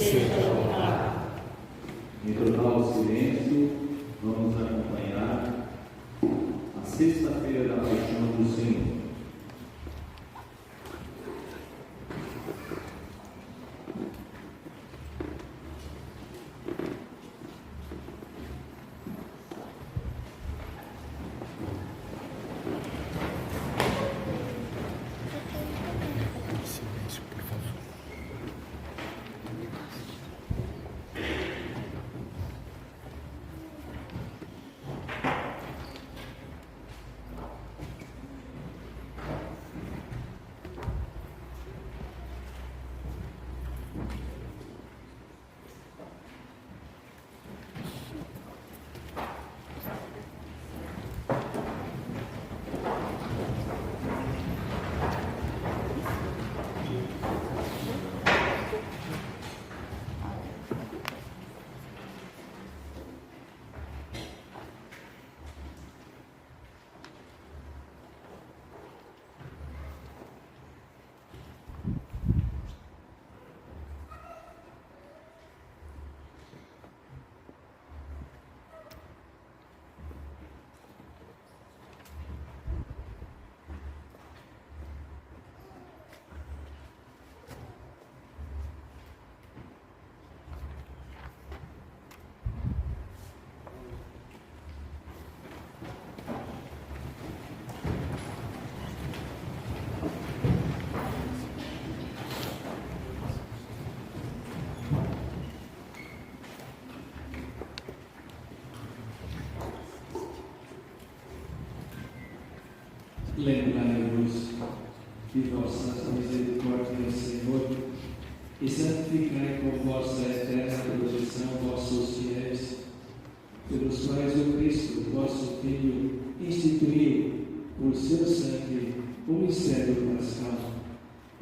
seja louvado. Em total silêncio, vamos acompanhar a sexta-feira da Paixão do Senhor. Lembrai-vos de vossa misericórdia, Senhor, e santificai com vossa eterna proteção vossos fiéis, pelos quais o Cristo, vosso Filho, instituiu por seu sangue o mistério pascal,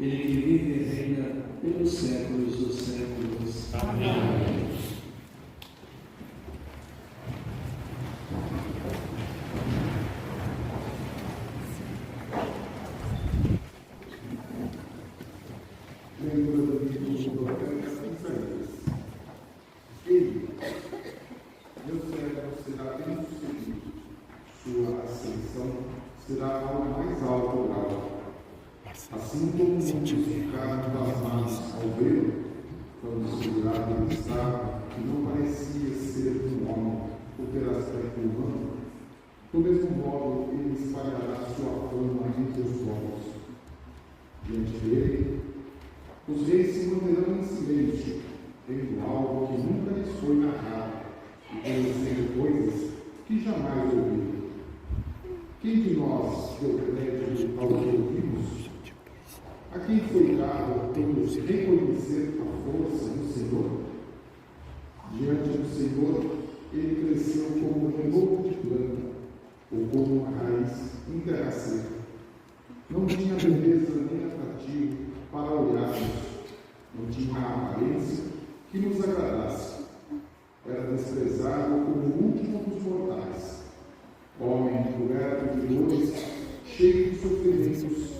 ele que vive e reina pelos séculos dos séculos. Amém. Será ao mais alto grau. Assim como ficaram das mãos ao vê-lo, quando segurado ele estava, que não parecia ser um homem ou ter aspecto humano, do mesmo modo ele espalhará sua fama entre os povos. Diante dele, os reis se manterão em silêncio, tendo algo que nunca lhes foi narrado, e conhecendo coisas que jamais ouviram. Quem de nós deu crédito ao que ouvimos? A quem foi dado todos reconhecer a força do Senhor? Diante do Senhor, ele cresceu como um renovo de planta, ou como uma raiz em terra seca. Não tinha beleza nem atrativo para olharmos, não tinha a aparência que nos agradasse. Era desprezado como o último dos mortais. Homem coberto de dores, cheio de sofrimentos,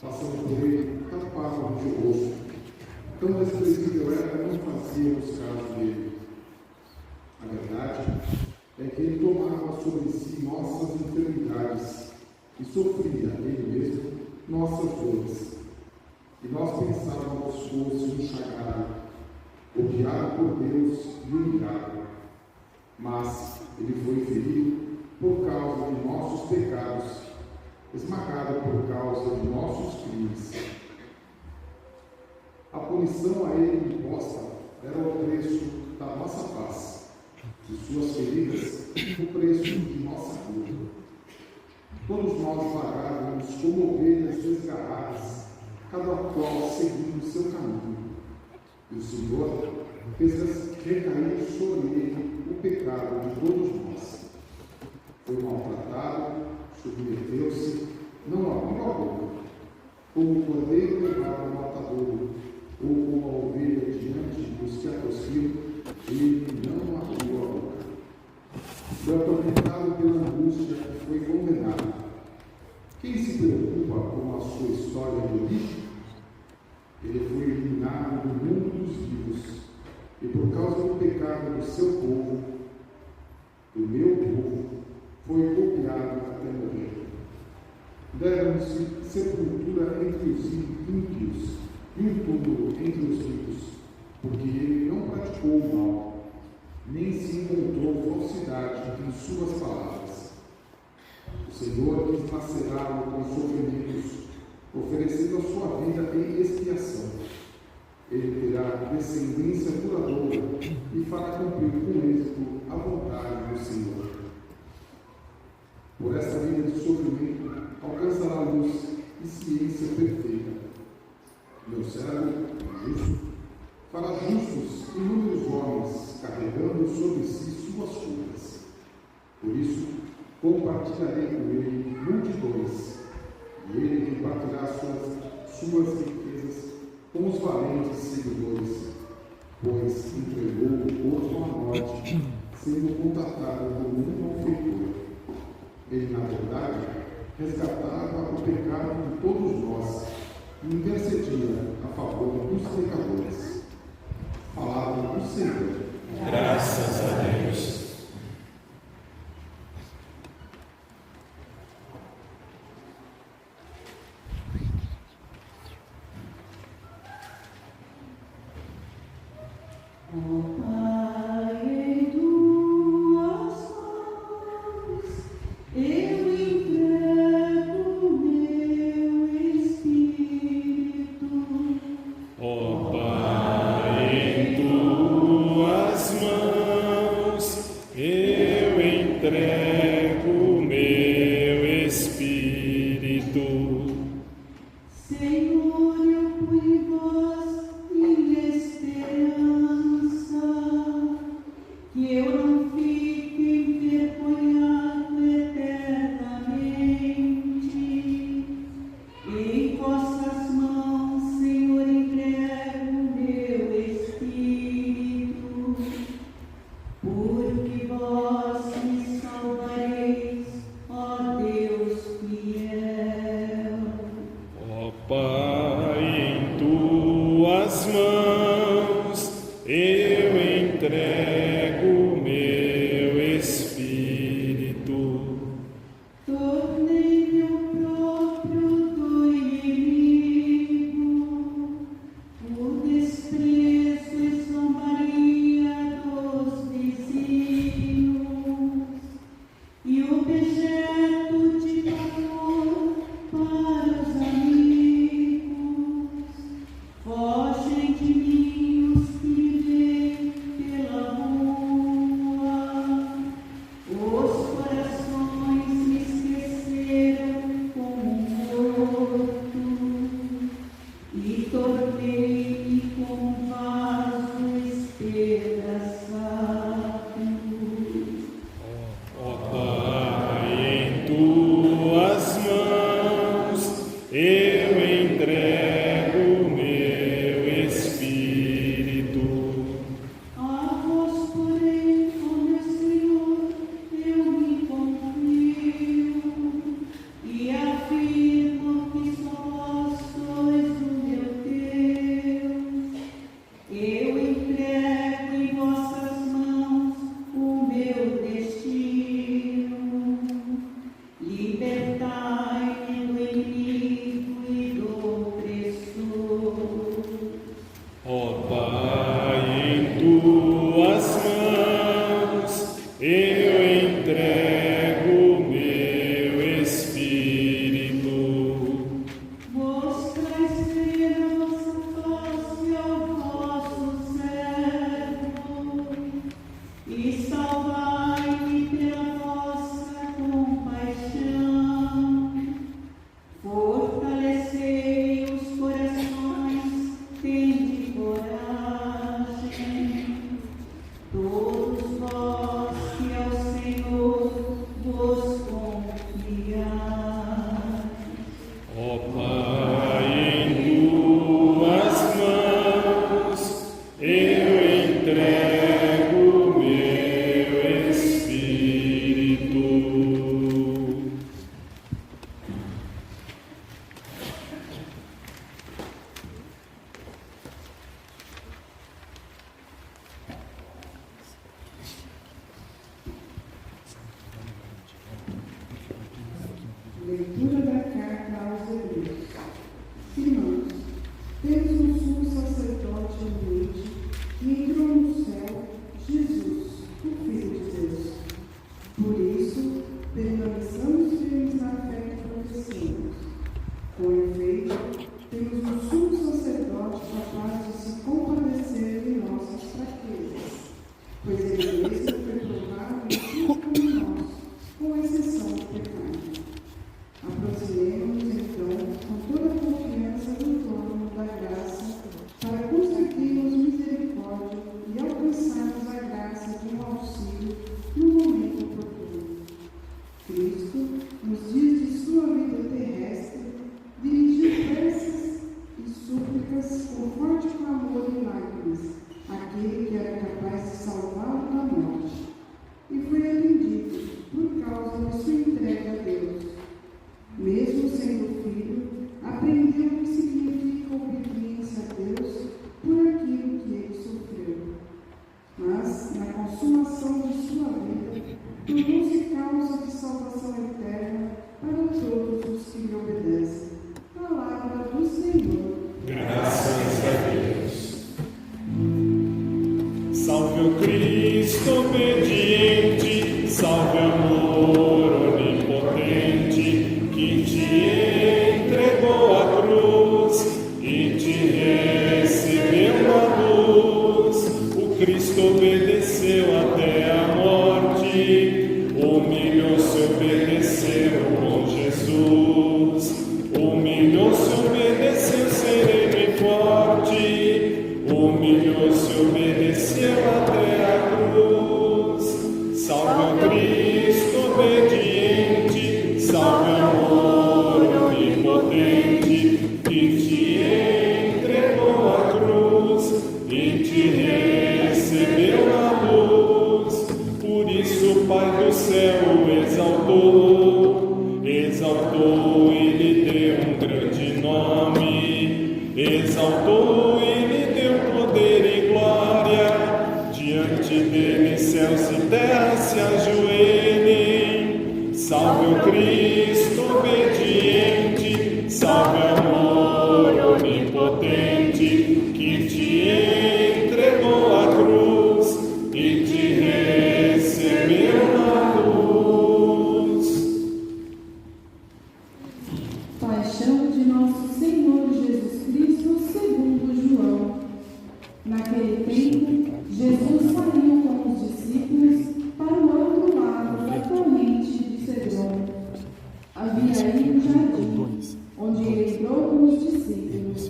passando por ele, tapavam de rosto. Tão desprezível era, não fazíamos caso dele. A verdade é que ele tomava sobre si nossas enfermidades e sofria ele mesmo nossas dores. E nós pensávamos fosse um chagarado, odiado por Deus e humilhado. Mas ele foi ferido por causa de nossos pecados, esmagado por causa de nossos crimes. A punição a ele imposta era o preço da nossa paz, de suas feridas, o preço de nossa cura. Todos nós vagávamos como ovelhas desgarradas, cada qual seguindo o seu caminho. E o Senhor fez recair sobre ele o pecado de todos nós. Foi maltratado, submeteu-se, não abriu a boca, como o cordeiro levado ao matadouro, ou como a ovelha diante dos que a tosquiam, ele não abriu a boca. Foi atormentado pela angústia e foi condenado. Quem se preocupa com a sua história de origem? Ele foi eliminado do mundo dos vivos. pecado do seu povo, do meu povo, foi golpeado até morrer. Deram-se sepultura entre os ímpios e um túmulo entre os ricos, porque ele não praticou o mal, nem se encontrou falsidade em suas palavras. O Senhor quis lacerá-lo com sofrimentos, oferecendo a sua vida em expiação. Ele terá descendência duradoura e fará cumprir com êxito a vontade do Senhor. Por esta vida de sofrimento, alcançará luz e ciência perfeita. Meu servo, justo, fará justos inúmeros homens, carregando sobre si suas culpas. Por isso, compartilharei com ele multidões, e ele repartirá suas riquezas com os valentes seguidores, pois entregou o corpo à morte, sendo contatado como um malfeitor. Ele, na verdade, resgatava o pecado de todos nós e intercedia a favor dos pecadores. Palavra do Senhor. Graças a Deus. Leitura da carta aos Hebreus. Irmãos, temos um sumo sacerdote humilde que entrou no céu, Jesus, o Filho de Deus. Por isso, permaneçamos firmes na fé que professamos. Com efeito, temos um sumo sacerdote capaz de se compadecer de nossas fraquezas, pois ele mesmo foi provado em tudo como nós, com exceção do pecado. Aproximemo-nos, então, com toda a confiança do trono da graça, para conseguirmos misericórdia e alcançarmos a graça de um auxílio no momento oportuno. Cristo, nos dias de sua vida terrestre, dirigiu preces e súplicas com forte clamor e lágrimas àquele que era capaz de salvá-lo da morte, e foi atendido por causa de sua entrega a Deus. Mesmo sendo filho, aprendeu o que significa obediência a Deus por aquilo que ele sofreu. Mas, na consumação de sua vida, tornou-se causa de salvação eterna para todos os que lhe obedecem. Palavra do Senhor. Graças a Deus. Salve o Cristo obediente, salve o amor onipotente, que te entregou a cruz e te recebeu na luz. O Cristo obedeceu até a morte, humilhou-se, obedeceu com Jesus. Humilhou-se, obedeceu, sereno e forte, humilhou-se, obedeceu até a cruz. Salve o Cristo obediente, salve o amor onipotente, que te entregou a cruz e te recebeu na luz. Por isso o Pai do céu o exaltou, exaltou e lhe deu um grande nome, exaltou e lhe deu poder e glória. Diante dele céus e terra se ajoelhem. Salve o Cristo obediente, salve o amor onipotente, que te entregou a cruz e te recebeu na luz. Paixão de nosso Senhor Jesus Cristo, segundo João. Naquele tempo, Jesus saiu com os discípulos para o outro lado da torrente de Cedron. Havia aí um jardim, onde ele entrou com os discípulos.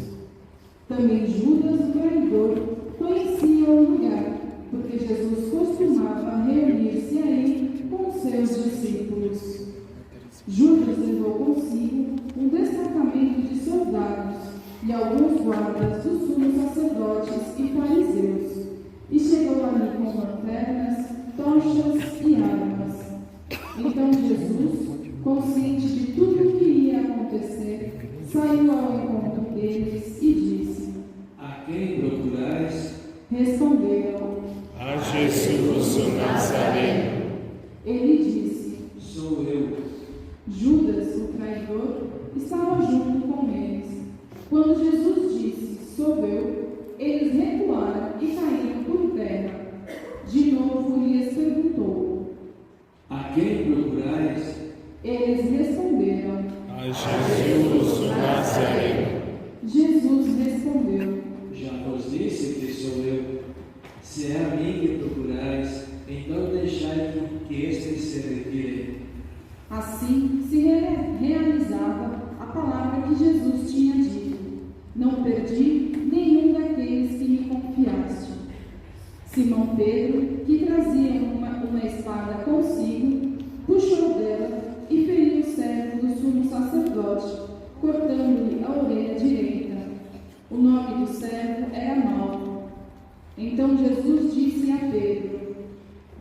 Também Judas, o traidor, conhecia o lugar, porque Jesus costumava reunir-se aí com seus discípulos. Judas levou consigo um destacamento de soldados e alguns guardas dos sumos sacerdotes e fariseus, e chegou ali com lanternas, tochas e armas. Então Jesus, consciente de tudo o que ia acontecer, saiu ao encontro deles e disse: A quem procurais? Responderam: A Jesus o Nazareno. Ele disse: Sou eu. Judas, o traidor, estava junto com eles. Quando Jesus disse: Sou eu, eles recuaram e caíram por terra. De novo lhes perguntou: A quem procurais? Eles responderam: A Jesus o Nazareno. Jesus respondeu: Já vos disse que sou eu. Se é a mim que procurais, então deixai que este se retire. Assim se realizava a palavra que Jesus tinha dito: Não perdi nenhum daqueles que me confiaste. Simão Pedro, que trazia uma espada consigo, puxou dela e feriu o servo do sumo sacerdote, cortando-lhe a orelha direita. O nome do servo era Malco. Então Jesus disse a Pedro: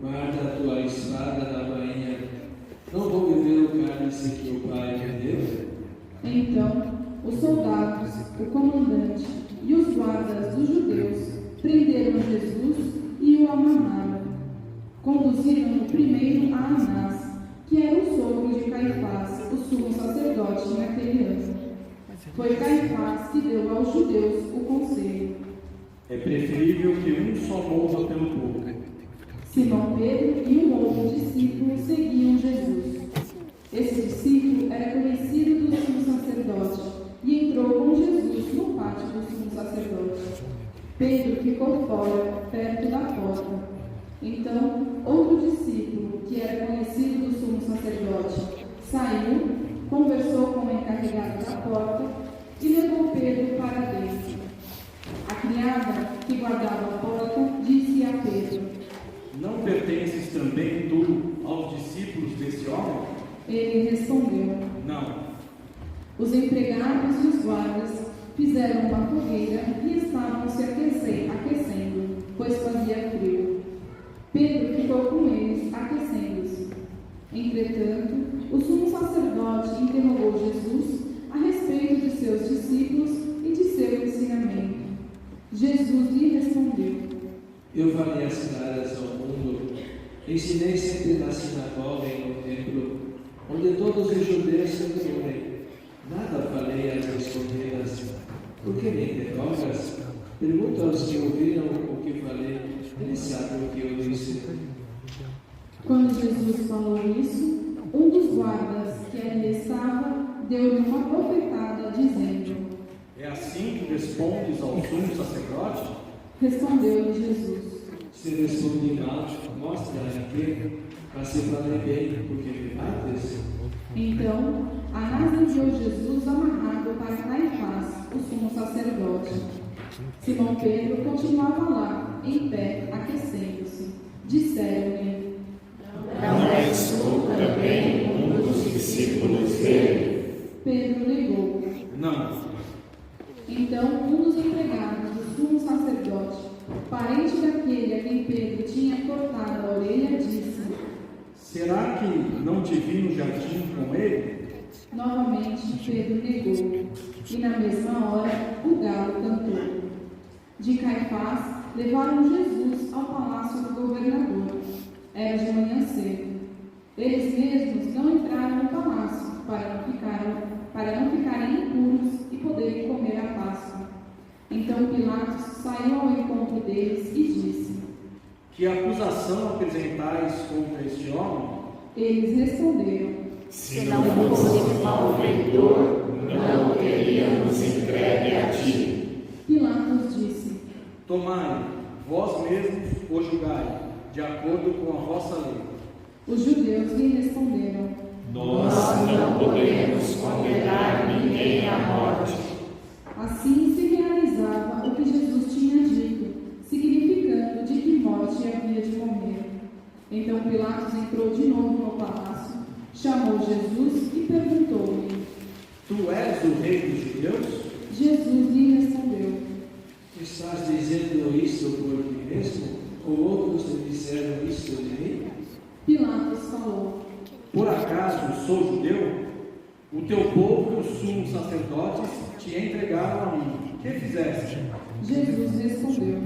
Guarda a tua espada na bainha. Não vou beber o cálice que o Pai me deu? Então os soldados, o comandante e os guardas dos judeus prenderam Jesus e o amarraram. Conduziram-no primeiro a Anás, que era o sogro de Caifás, o sumo sacerdote naquele ano. Foi Caifás que deu aos judeus o conselho. É preferível que um só morra pelo povo. Simão Pedro e um outro discípulo seguiam Jesus. Esse discípulo era conhecido do sumo sacerdote e entrou com Jesus no pátio do sumo sacerdote. Pedro ficou fora, perto da porta. Então, outro discípulo, que era conhecido do sumo sacerdote, saiu, conversou com o encarregado da porta e levou Pedro para dentro. A criada, que guardava a porta, disse a Pedro: Não pertences também tu aos discípulos desse homem? Ele respondeu: Não. Os empregados e os guardas fizeram uma fogueira e estavam se aquecendo, pois fazia frio. Pedro ficou com eles, aquecendo-se. Entretanto, o sumo sacerdote interrogou Jesus a respeito de seus discípulos e de seu ensinamento. Jesus lhe respondeu: Eu falei as caras ao mundo, ensinei sempre na sinagoga e no templo, onde todos os judeus se reúnem. Nada falei às escondidas. Por que me interrogas? Pergunta aos que ouviram o que falei, eles sabem o que eu disse. Quando Jesus falou isso, um dos guardas que ali estava deu-lhe uma bofetada, dizendo: É assim que respondes ao sumo sacerdote? Respondeu-lhe Jesus: Se respondi mal, mostra aqui, mas se falei bem, porque me bates. Então, Anás enviou Jesus amarrado para Caifás, o sumo sacerdote. Simão Pedro continuava lá, em pé, aquecendo-se. Disseram-lhe: Não és tu também um dos discípulos dele? Pedro negou. Não. Então, um dos empregados do sumo sacerdote, parente daquele a quem Pedro tinha cortado a orelha, disse: Será que não te vi no jardim com ele? Novamente, Pedro negou, e na mesma hora o galo cantou. De Caifás, levaram Jesus ao palácio do governador. Era de manhã cedo. Eles mesmos não entraram no palácio para não ficarem impuros e poderem comer a Páscoa. Então Pilatos saiu ao encontro deles e disse: Que acusação apresentais contra este homem? Eles responderam: Se não fosse malfeitor, não o teríamos entregue a ti. Pilatos disse: Tomai, vós mesmos o julgai, de acordo com a vossa lei. Os judeus lhe responderam: Nós não podemos condenar ninguém à morte. Assim se realizava o que Jesus tinha dito, significando de que morte havia de morrer. Então Pilatos entrou de novo no palácio, chamou Jesus e perguntou-lhe: Tu és o rei dos judeus? Jesus lhe respondeu: Estás dizendo isso por ti mesmo? Ou outros te disseram isso de mim? Pilatos falou: Por acaso sou judeu? O teu povo e os sumos sacerdotes te entregaram a mim. O que fizeste? Jesus respondeu: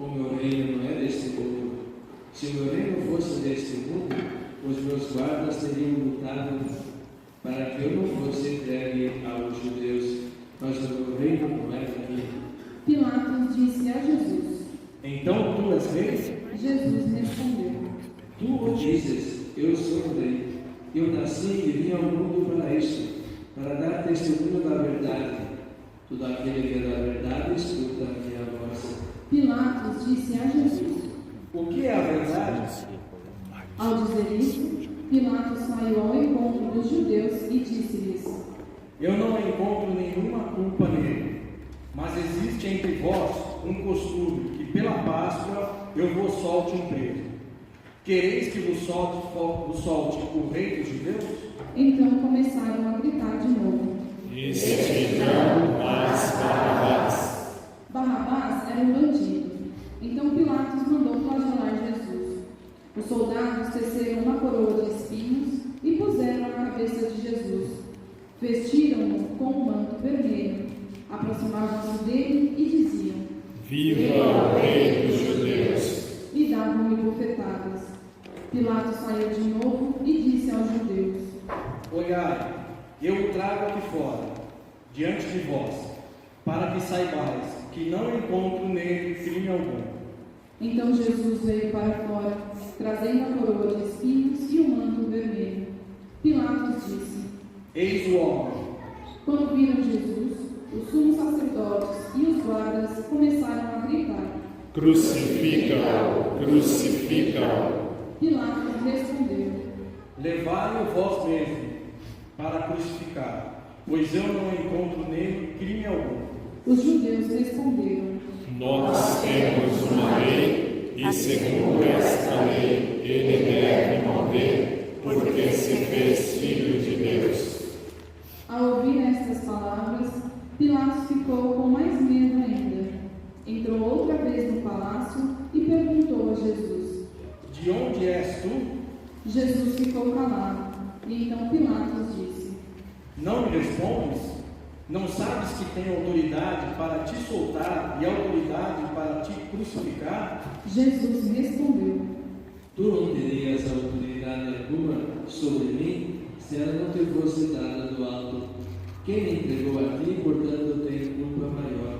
O meu reino não é deste mundo. Se o meu reino fosse deste mundo, os meus guardas teriam lutado para que eu não fosse entregue aos judeus, mas o meu reino não é daqui. Pilatos disse a Jesus: Então tu és rei? Jesus respondeu: Tu o dizes, eu sou o rei. Eu nasci e vim ao mundo para isto, para dar testemunho da verdade. Todo aquele que é da verdade escuta a minha voz. Pilatos disse a Jesus: O que é a verdade? Ao dizer isso, Pilatos saiu ao encontro dos judeus e disse-lhes: Eu não encontro nenhuma culpa nele, mas existe entre vós um costume que pela Páscoa eu vos solte um preso. Quereis que vos solte o rei dos judeus? Então começaram a gritar de novo. Este não, mas Barrabás. Barrabás era um bandido. Então Pilatos mandou flagelar Jesus. Os soldados teceram uma coroa de espinhos e puseram na cabeça de Jesus. Vestiram-no com um manto vermelho. Aproximavam-se dele e diziam: Viva o rei dos judeus. E davam-lhe bofetadas. Pilatos saiu de novo e disse aos judeus: Olhai, eu o trago aqui fora, diante de vós, para que saibais que não encontro nele crime algum. Então Jesus veio para fora, trazendo a coroa de espinhos e o manto vermelho. Pilatos disse: Eis o homem. Quando viram Jesus, os sumos sacerdotes e os guardas começaram a gritar. Crucifica-o, crucifica-o. Pilatos respondeu: Levai-o vós mesmo para crucificar, pois eu não encontro nele crime algum. Os judeus responderam: Nós temos uma lei, e segundo esta lei, ele deve morrer, porque se fez filho de Deus. Ao ouvir estas palavras, Pilatos ficou com mais medo ainda. Entrou outra vez no palácio e perguntou a Jesus: De onde és tu? Jesus ficou calado. E então Pilatos disse: Não me respondes? Não sabes que tenho autoridade para te soltar e autoridade para te crucificar? Jesus respondeu: Tu não terias autoridade alguma sobre mim se ela não te fosse dada do alto. Quem me entregou a ti, portanto, tem culpa maior.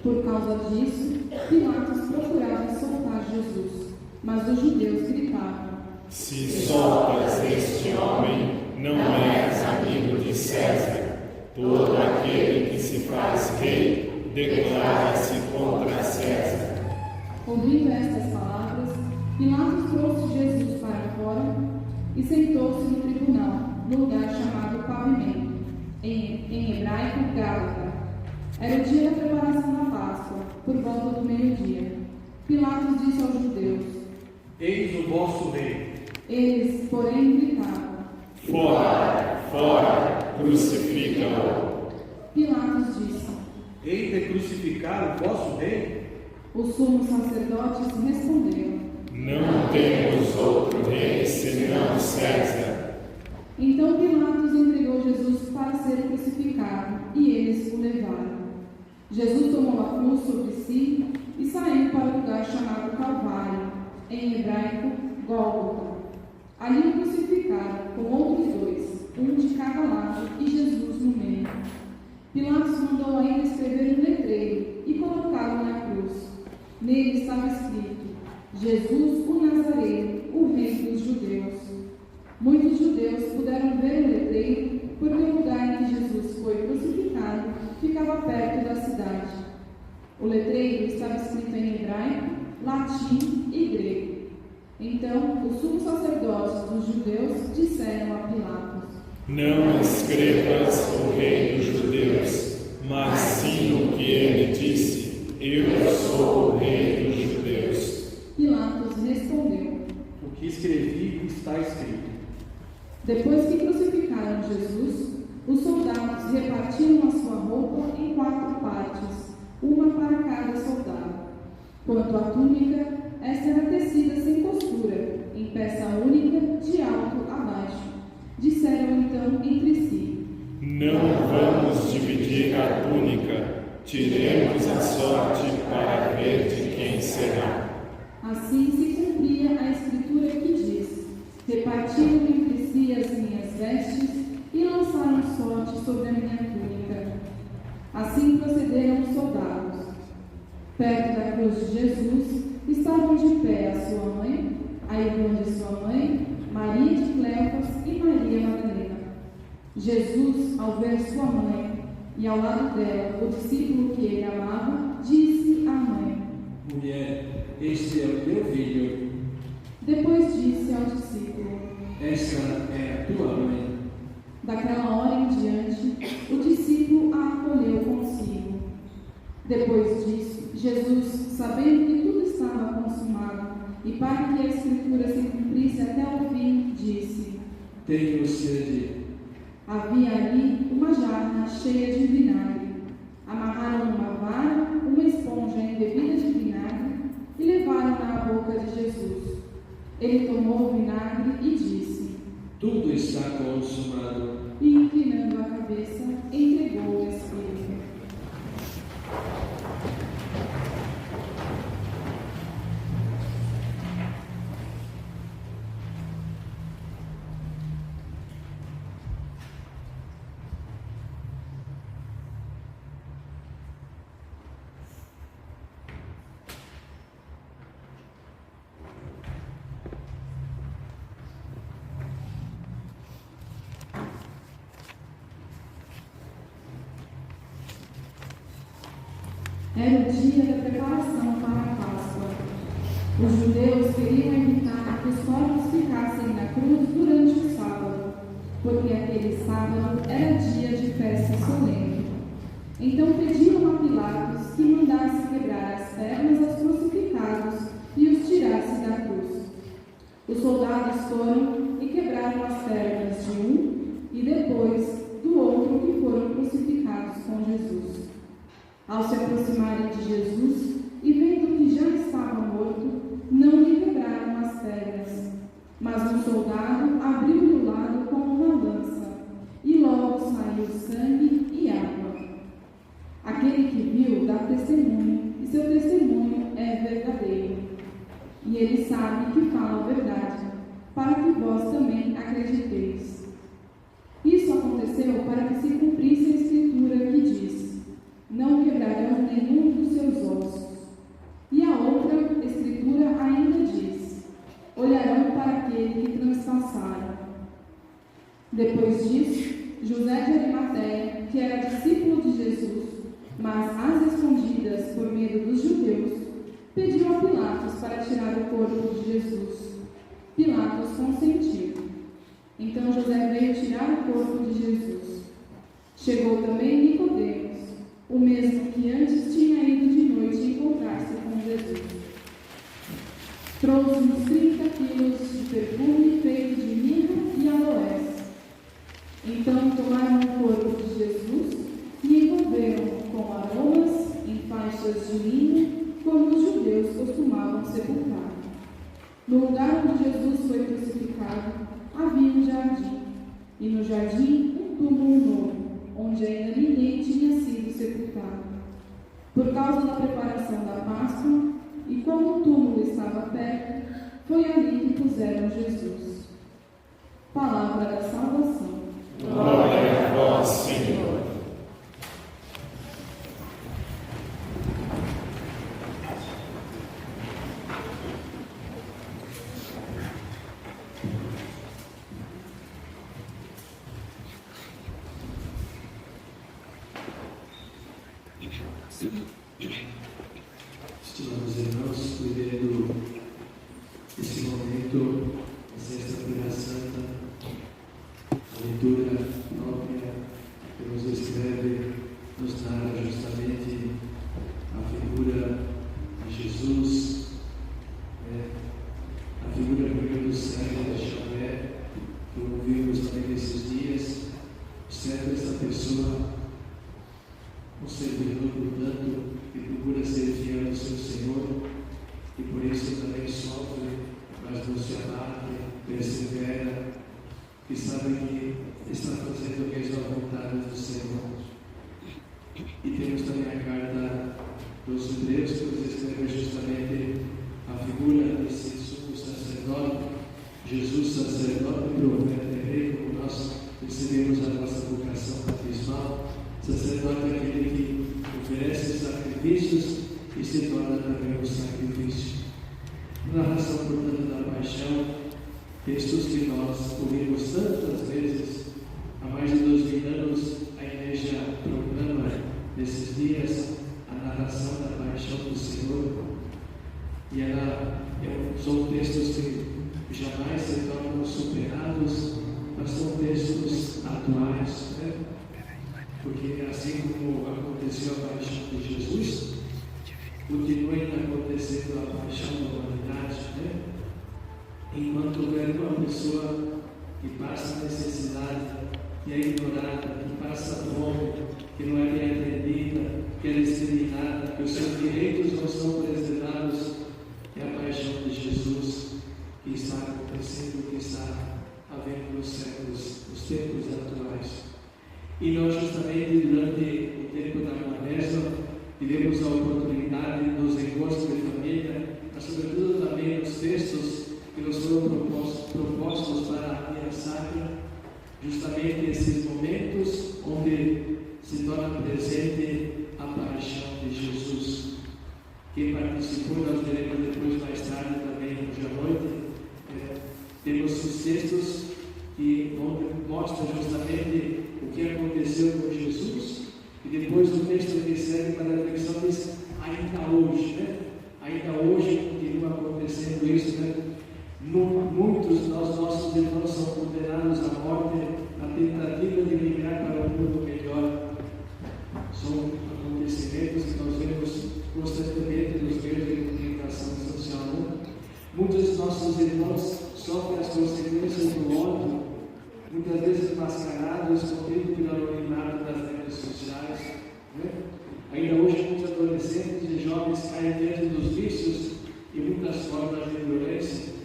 Por causa disso, Pilatos procurava soltar Jesus, mas os judeus gritavam: Se soltas este homem, não és amigo de César. Todo aquele que se faz rei declara-se contra César. Ouvindo estas palavras, Pilatos trouxe Jesus para fora e sentou-se no tribunal, no lugar chamado Pavimento, em hebraico Gálata. Era o dia da preparação da Páscoa, por volta do meio-dia. Pilatos disse aos judeus: Eis o vosso rei. Eles, porém, gritavam: Fora, fora, crucifica-o. Pilatos disse: Hei de crucificar o vosso rei? Os sumos sacerdotes responderam: Não temos outro rei senão César. Então Pilatos entregou Jesus para ser crucificado, e eles o levaram. Jesus tomou a cruz sobre si e saiu para o lugar chamado Calvário, em hebraico Gólgota. Ali o crucificaram com outros dois, um de cada lado e Jesus no meio. Pilatos mandou ainda escrever um letreiro e colocá-lo na cruz. Nele estava escrito: Jesus, o Nazareno, o rei dos judeus. Muitos judeus puderam ver o letreiro, porque o lugar em que Jesus foi crucificado ficava perto da cidade. O letreiro estava escrito em hebraico, latim e grego. Então, os sumos sacerdotes dos judeus disseram a Pilatos: Não escrevas o rei dos judeus, mas sim o que ele disse: Eu sou o rei dos judeus. Pilatos respondeu: O que escrevi está escrito. Depois que crucificaram Jesus, os soldados repartiram a sua roupa em 4 partes, uma para cada soldado. Quanto à túnica, esta era tecida sem costura, em peça única, de alto a baixo. Disseram então entre si: Não vamos dividir a túnica, tiremos a sorte para ver de quem será. Assim se cumpria a escritura que diz: repartiram entre si as minhas vestes e lançaram sorte sobre a minha túnica. Assim procederam os soldados. Perto da cruz de Jesus estavam de pé a sua mãe, a irmã de sua mãe, Maria de Cleofas e Maria Madalena. Jesus, ao ver sua mãe e ao lado dela o discípulo que ele amava, disse à mãe: Mulher, este é o teu filho. Depois disse ao discípulo: Esta é a tua mãe. Daquela hora em diante, o discípulo a acolheu consigo. Depois disso, Jesus, sabendo que tudo estava consumado, e para que a Escritura se cumprisse até o fim, disse: Tenho sede. Havia ali uma jarra cheia de vinagre. Amarraram numa vara uma esponja embebida de vinagre e levaram-na à boca de Jesus. Ele tomou o vinagre e disse: Tudo está consumado. E inclinando a cabeça, entregou o Espírito. Era o dia da preparação para a Páscoa. Os judeus queriam evitar que os corpos ficassem na cruz durante o sábado, porque aquele sábado era dia de festa solene. Então pediram a Pilatos que mandasse quebrar as pernas aos crucificados e os tirasse da cruz. Os soldados foram e quebraram as pernas de um e depois do outro que foram crucificados com Jesus. Ao se aproximarem de Jesus e vendo que já estava morto, não lhe quebraram as pernas. Mas um soldado abriu-lhe o lado com uma lança, e logo saiu sangue e água. Aquele que viu dá testemunho, e seu testemunho é verdadeiro. E ele sabe que fala a verdade, para que vós também acrediteis. Isso aconteceu para que se cumprisse a escritura que diz: não quebrarão nenhum dos seus ossos. E a outra escritura ainda diz: olharão para aquele que transpassaram. Depois disso, José de Arimateia, que era discípulo de Jesus, mas às escondidas por medo dos judeus, pediu a Pilatos para tirar o corpo de Jesus. Pilatos consentiu. Então José veio tirar o corpo de Jesus. Chegou também Nicodemos, o mesmo que antes tinha ido de noite encontrar-se com Jesus. Trouxe uns 30 quilos de perfume feito de mirra e aloés. Então tomaram o corpo de Jesus e envolveram com aromas em faixas de linho, como os judeus costumavam sepultar. No lugar onde Jesus foi crucificado, havia um jardim, e no jardim um túmulo novo, onde ainda ninguém tinha sido sepultado. Por causa da preparação da Páscoa, e como o túmulo estava perto, foi ali que puseram Jesus. Palavra da salvação. Glória a vós, Senhor. Estimados irmãos, vivendo esse momento, a Sexta-feira Santa, a leitura própria que nos escreve, nos narra justamente a figura de Jesus, a figura primeiro do cego de Javé, que ouvimos também nesses dias. Certo, essa pessoa, um servidor, portanto, que procura ser fiel ao seu Senhor e por isso também sofre, mas não se abate, persevera, e sabe que está fazendo mesmo a vontade do Senhor. E temos também a carta dos Hebreus, que nos escreve justamente a figura desse sumo sacerdote, Jesus, sacerdote, profeta e rei, como nós recebemos a nossa vocação batismal. Sacerdote é aquele que oferece sacrifícios e se torna também um sacrifício. Narração, portanto, da paixão, textos que nós ouvimos tantas vezes. Há mais de 2000 anos a Igreja proclama nesses dias a narração da paixão do Senhor, e são textos que jamais se tornam superados, mas são textos atuais, né? Porque assim como aconteceu a paixão de Jesus, continua acontecendo a paixão da humanidade, né? Enquanto houver uma pessoa que passa necessidade, que é ignorada, que passa fome, que não é bem atendida, que é discriminada, que os seus direitos não são preservados, é a paixão de Jesus que está acontecendo, que está havendo nos séculos, nos tempos atuais. E nós, justamente durante o tempo da Quaresma, tivemos a oportunidade dos encontros de família, mas sobretudo também nos textos que nos foram propostos para a Via Sacra, justamente esses momentos onde se torna presente a paixão de Jesus. Quem participou, nós veremos depois mais tarde também, hoje à noite, temos os textos que mostram justamente o que aconteceu com Jesus, e depois o texto que segue para a reflexão diz ainda hoje, né? Ainda hoje continua acontecendo isso, né? Muitos dos nossos irmãos são condenados à morte na tentativa de migrar para um mundo melhor. São acontecimentos que nós vemos constantemente nos meios de comunicação social. Né? Muitos dos nossos irmãos sofrem as consequências do ódio, muitas vezes mascarados, escondidos pelo anonimato das redes sociais. Né? Ainda hoje, muitos adolescentes e jovens caem dentro dos vícios e muitas formas de violência.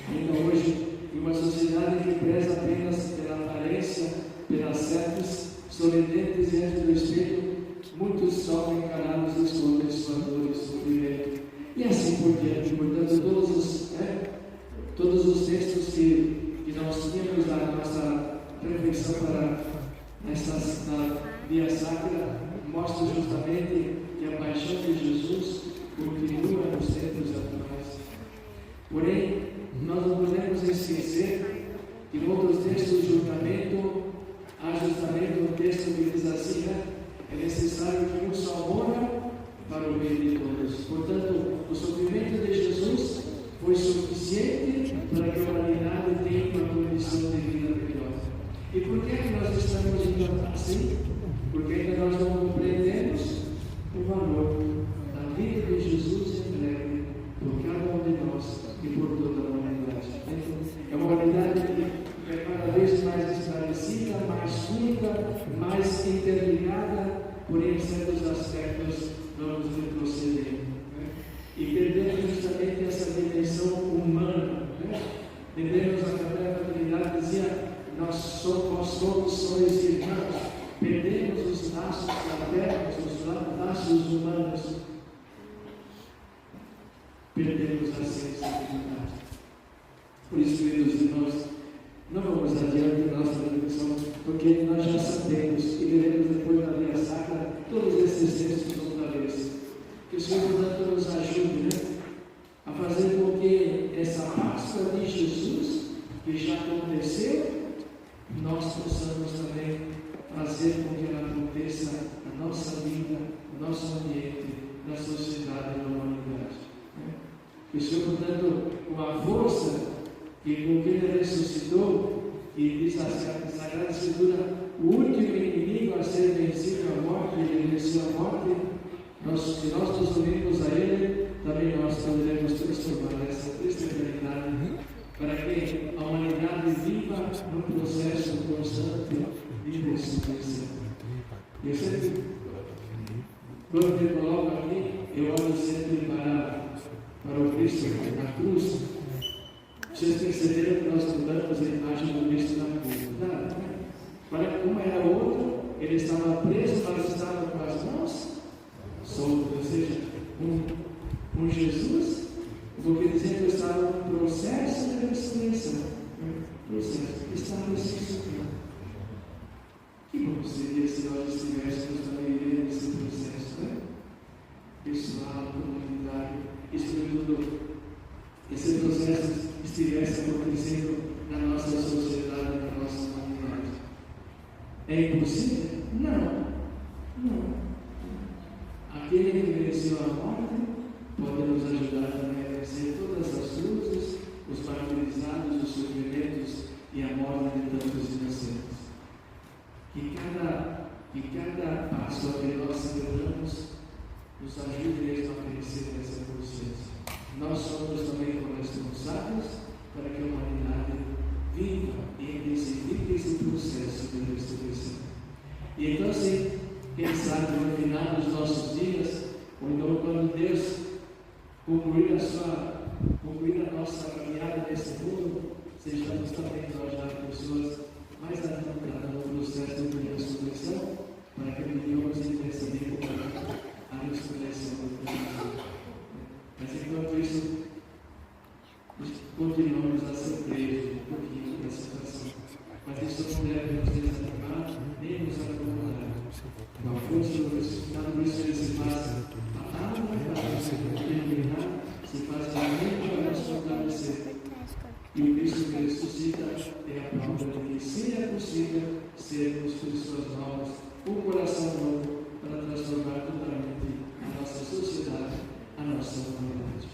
Ainda hoje, em uma sociedade que preza apenas pela aparência, pelas certas, sorridentes diante do espelho, muitos sofrem calados e escondem sua dor e sofrimento. E assim por diante. Portanto, todos os textos que nós tínhamos na nossa reflexão para esta via sacra mostram justamente que a paixão de Jesus continua nos tempos atuais. Porém, nós não podemos esquecer que em outros textos do julgamento há justamente um texto que diz assim, né? É necessário que um só morra para o bem de todos. Portanto, o sofrimento de Jesus foi suficiente para que a humanidade tenha uma condição de vida melhor. E por que nós estamos indo assim? Porque ainda nós não compreendemos o valor da vida de Jesus entregue por cada um de nós e por toda a humanidade. É uma humanidade que é cada vez mais esclarecida, mais única, mais interligada, porém em certos aspectos vamos retroceder. E perdemos justamente essa dimensão humana. Devemos, a fraternidade dizia, nós somos sois irmãos. Perdemos os laços fraternos, os laços humanos. Perdemos a sensibilidade. Por isso, queridos irmãos, não vamos adiante da nossa reflexão, porque nós já sabemos e veremos depois na via sacra todos esses textos outra vez. Que o Senhor, portanto, nos ajude, né, a fazer com que essa Páscoa de Jesus, que já aconteceu, nós possamos também fazer com que ela aconteça na nossa vida, no nosso ambiente, na sociedade e na humanidade. Né? Que o Senhor, portanto, com a força que com que Ele ressuscitou, e diz a Sagrada Escritura, o último inimigo a ser vencido é a morte, Ele venceu a morte. Se nós nos unirmos a Ele, também nós poderemos transformar essa triste realidade, para que a humanidade viva num processo constante de ressurreição. Eu sempre, quando me coloco aqui, eu olho sempre para o Cristo na cruz. Vocês perceberam que nós mudamos a imagem do Cristo na cruz. Olha como era o outro, ele estava preso, mas estava com as mãos soltas, ou seja, um Jesus, porque dizendo que estava no processo de ressurreição. Processo, estava ressuscitando. Que bom seria se nós estivéssemos também vivendo esse processo, né? Pessoal, comunidade, e sobretudo esse processo estivesse acontecendo na nossa sociedade, na nossa humanidade. É impossível? Não. Aquele que venceu a morte pode nos ajudar também a vencer todas as luzes, os martirizados, os sofrimentos e a morte de tantos inocentes. Que cada passo que nós celebramos nos ajude mesmo a vencer essa consciência. Nós somos também responsáveis para que a humanidade viva e intensifique esse processo de ressurreição. E então, assim, quem sabe no final dos nossos dias, ou então quando Deus concluir a nossa caminhada nesse mundo, sejamos também nós já pessoas mais adiantadas no processo de ressurreição, para que venhamos intensificar a ressurreição do mundo. Mas enquanto isso, continuamos a ser presos um pouquinho da situação. Mas isso não deve nos desanimar, nem nos acomodar. Com a força do ressuscitado, por isso ele se faz a alma para se iluminar, se faz a mente para nos fortalecer. E o Cristo que ressuscita é a prova de que seja possível sermos pessoas novas, um coração novo, para transformar totalmente a nossa sociedade, a nossa humanidade.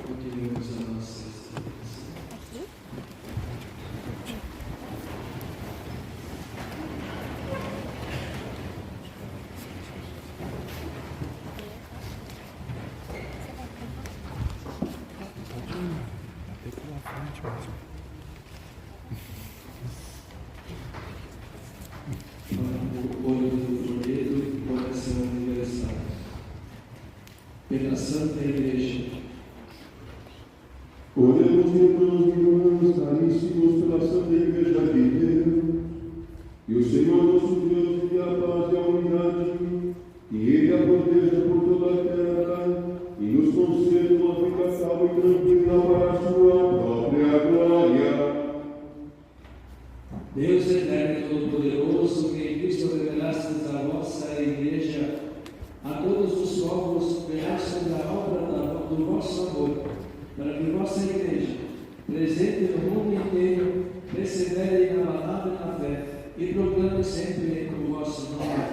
Continuemos a nossa explicação. Pela Santa Igreja. Oremos, irmãos e irmãs caríssimos, pela Santa Igreja de Deus, e o Senhor nosso Deus envie a paz e a unidade, e Ele a proteja por toda a terra, e nos conceda uma vida calma e tranquila para a sua própria glória. Deus eterno e todo-poderoso, que em Cristo revelastes a vossa Igreja a todos os povos, verai sobre a obra do vosso amor, para que vossa Igreja, presente no mundo inteiro, persevere inabalável na fé e proclame sempre o vosso nome,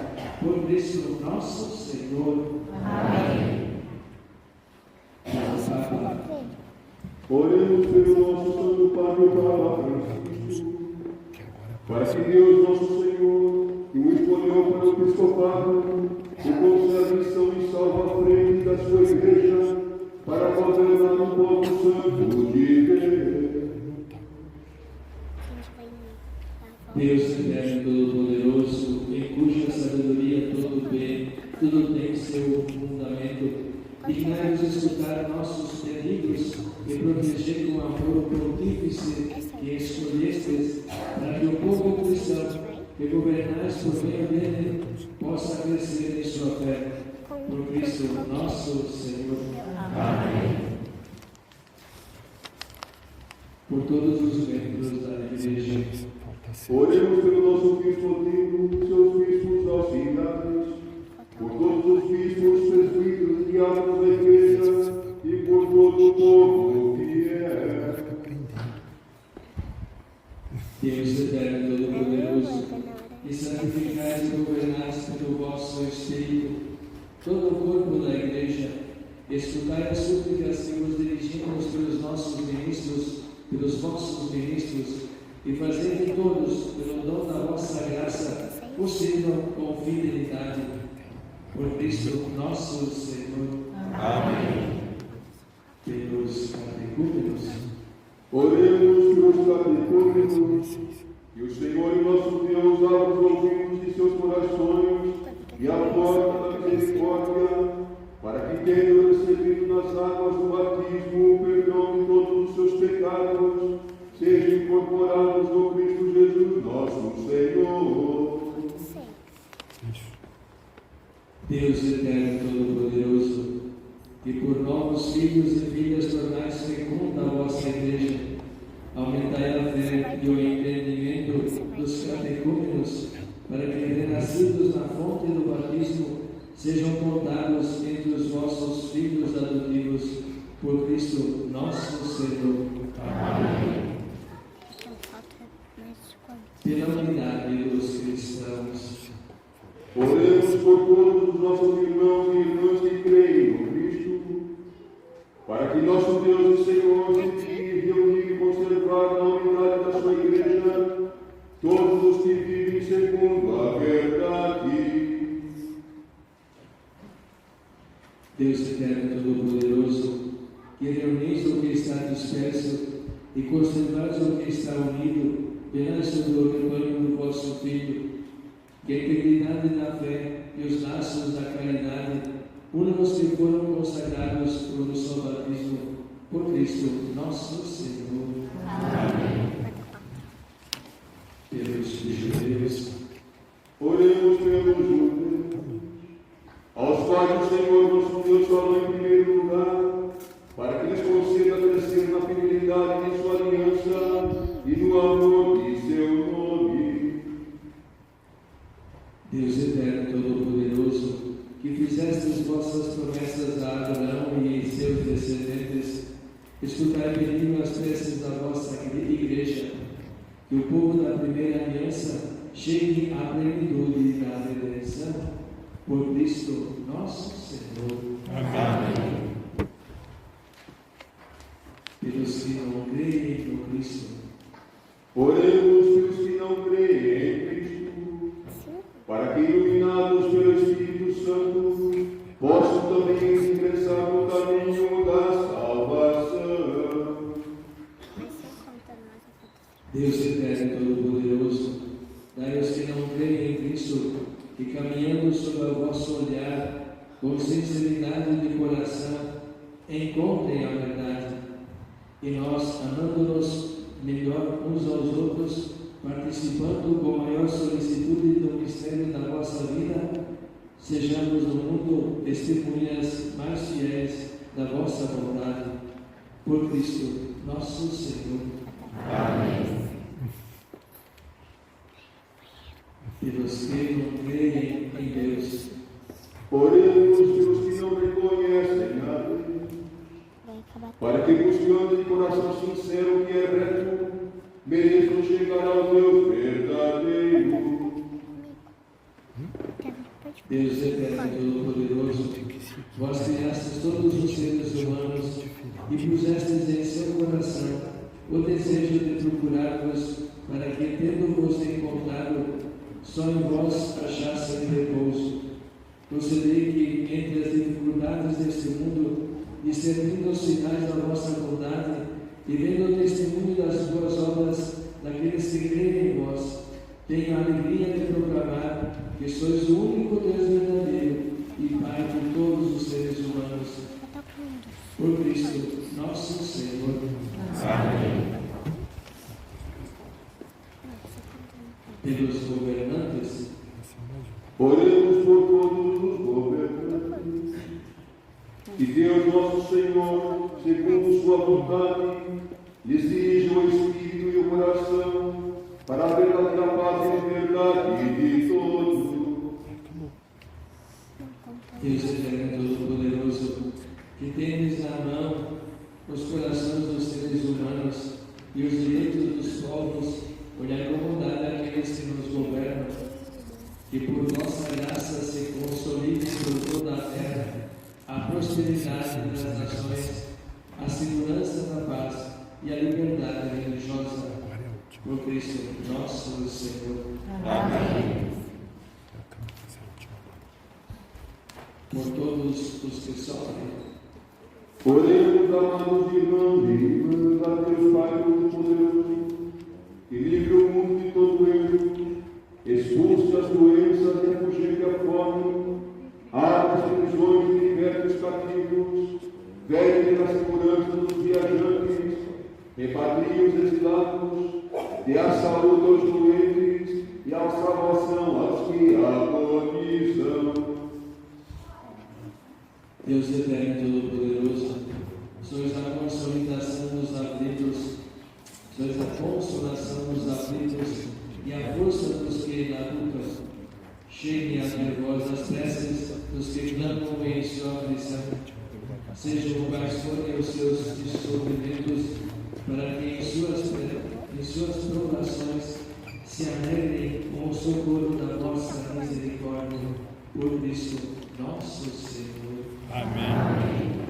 por Cristo nosso Senhor. Amém. Oremos pelo nosso Santo Padre, o Papa Francisco, para que Deus, nosso Senhor, que o escolheu para o episcopado, o conceda missão e salva a frente da sua Igreja, para governar o povo santo de Deus. Deus eterno e todo-poderoso, em cuja sabedoria todo bem, tudo tem seu fundamento, dignai-vos escutar nossos pedidos e proteger com amor o pontífice que escolhestes, para que o povo cristão, que governais por meio dele, possa crescer em sua fé. Por Cristo nosso Senhor. Amém. Por todos os membros da Igreja. Oremos pelo nosso bispo Tito, seus bispos auxiliares, por todos os bispos, presbíteros e diáconos da Igreja e por todo o povo fiel. Deus eterno e todo-poderoso, que santificais e governais pelo vosso Espírito todo o corpo da Igreja, escutai as súplicas que vos dirigimos pelos nossos ministros, pelos vossos ministros, e fazei de todos, pelo dom da vossa graça, o sirvam com fidelidade. Por Cristo nosso Senhor. Amém. Pelos catecúmenos. Oremos pelos catecúmenos, que o Senhor e nosso Deus abra os ouvidos de seus corações e a porta da misericórdia, para que, tendo recebido nas águas do batismo o perdão de todos os seus pecados, sejam incorporados no Cristo Jesus nosso Senhor. Deus eterno e todo-poderoso, que por novos filhos e filhas tornais fecunda a vossa Igreja, aumentai a fé e o entendimento dos catecúmenos, para que, renascidos na fonte do batismo, sejam contados entre os vossos filhos adotivos, por Cristo nosso Senhor. Amém. Pela unidade dos cristãos. Oremos por todos os nossos irmãos e irmãs que creem no Cristo, para que nosso Deus e Senhor se digne reunir e conservar na unidade da sua Igreja todos os que vivem segundo a verdade. Deus eterno e todo-poderoso, que reunis o que está disperso e conservais o que está unido perante do rebanho do vosso Filho, que a integridade da fé e os laços da caridade unam os que foram consagrados pelo seu batismo, por Cristo nosso Senhor. Amém. Pelos judeus. Oremos pelos judeus, aos quais o Senhor nosso Deus falou em primeiro lugar, para que lhes conceda crescer na fidelidade de sua aliança e no amor de seu nome. Deus eterno e todo-poderoso, que fizestes vossas promessas a Abraão e em seus descendentes, escutai benigno as preces da vossa Igreja, que o povo da primeira aliança, chegue à plenitude da redenção, por Cristo nosso Senhor. Amém. Pelos que não creem no Cristo, Oremos pelos que não creem em Cristo, para que, iluminados pelo Espírito Santo, possam também ingressar no caminho da salvação. Deus eterno e todo-poderoso, dai aos que não creem em Cristo, que caminhando sob o vosso olhar, com sinceridade de coração, encontrem a verdade. E nós, amando-nos melhor uns aos outros, participando com maior solicitude do mistério da vossa vida, sejamos no mundo testemunhas mais fiéis da vossa vontade. Por Cristo nosso Senhor. Amém. Pelos que não creem em Deus, Oremos pelos que não reconhecem a Deus, para que, buscando de coração sincero o que é reto, mereçam chegar ao Deus verdadeiro. Deus eterno e todo-poderoso, vós criastes todos os seres humanos e pusestes em seu coração o desejo de procurar-vos, para que, tendo-vos encontrado, só em vós achassem repouso. Concedei que, entre as dificuldades deste mundo, discernindo os sinais da vossa bondade e vendo o testemunho das boas obras daqueles que creem em vós, tenho a alegria de proclamar que sois o único Deus verdadeiro e Pai de todos os seres humanos. Por Cristo nosso Senhor. Amém. Pelos governantes, Oremos por todos os governantes. Que Deus nosso Senhor, segundo sua vontade, lhes dirija o espírito e o coração para a verdadeira paz e liberdade de todos. Deus eterno e todo-poderoso, que tendes na mão os corações dos seres humanos e os direitos dos povos, olhai com bondade aqueles que nos governam, que por vossa graça se consolide por toda a terra a prosperidade das nações, a segurança da paz e a liberdade religiosa. Por Cristo nosso Senhor. Amém. Por todos os que sofrem, Oremos, amados irmãos e irmãs, a Deus Pai Todo-Poderoso, que livre o mundo de todo erro, expulse as doenças e afugente a fome, abre as prisões e liberte os cativos, vele pela segurança dos viajantes, repatrie os exilados, dê a saúde aos doentes e a salvação aos que agonizam. Deus eterno e todo-poderoso, sois a consolidação dos aflitos, sois a consolação dos aflitos e a força dos que na luta. Cheguem a vós as preces dos que clamam em sua aflição. Sejam quais forem os seus sofrimentos, para que em suas provações se alegrem com o socorro da vossa misericórdia. Por Cristo nosso Senhor. Amém.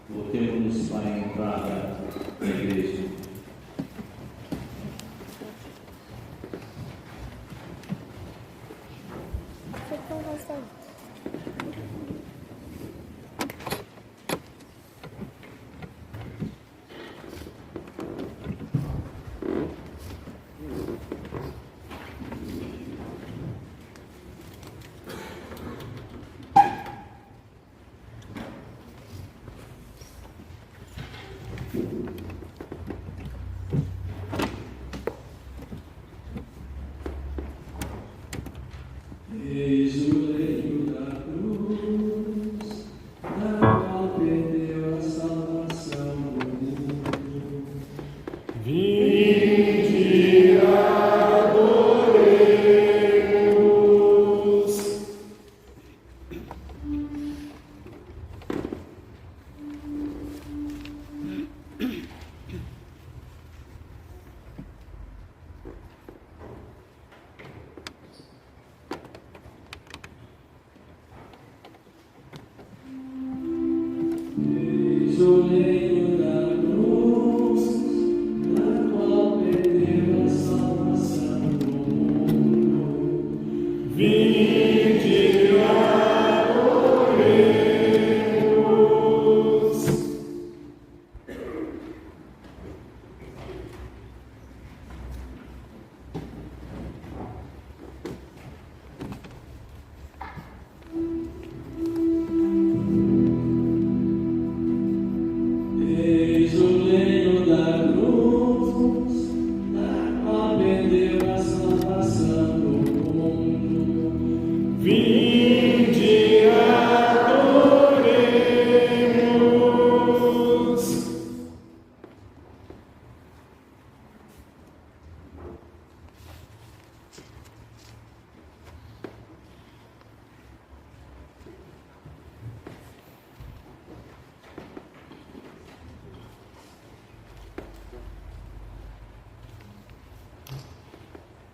Voltemos para a entrada da igreja. Eis o leito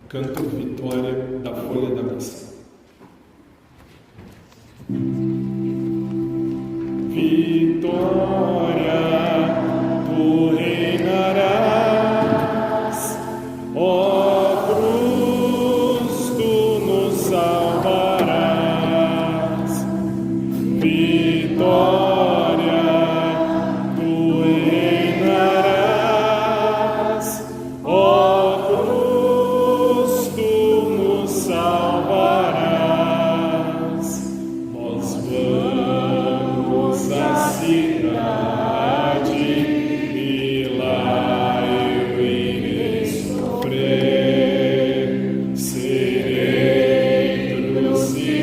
Canto Vitória da Folha da Missa. Vitória, tu reinarás, ó cruz, tu nos salvarás. Vitória, tu reinarás, ó cruz, tu nos salvarás. Nós vamos à cidade e lá eu irei sofrer, serei crucificado,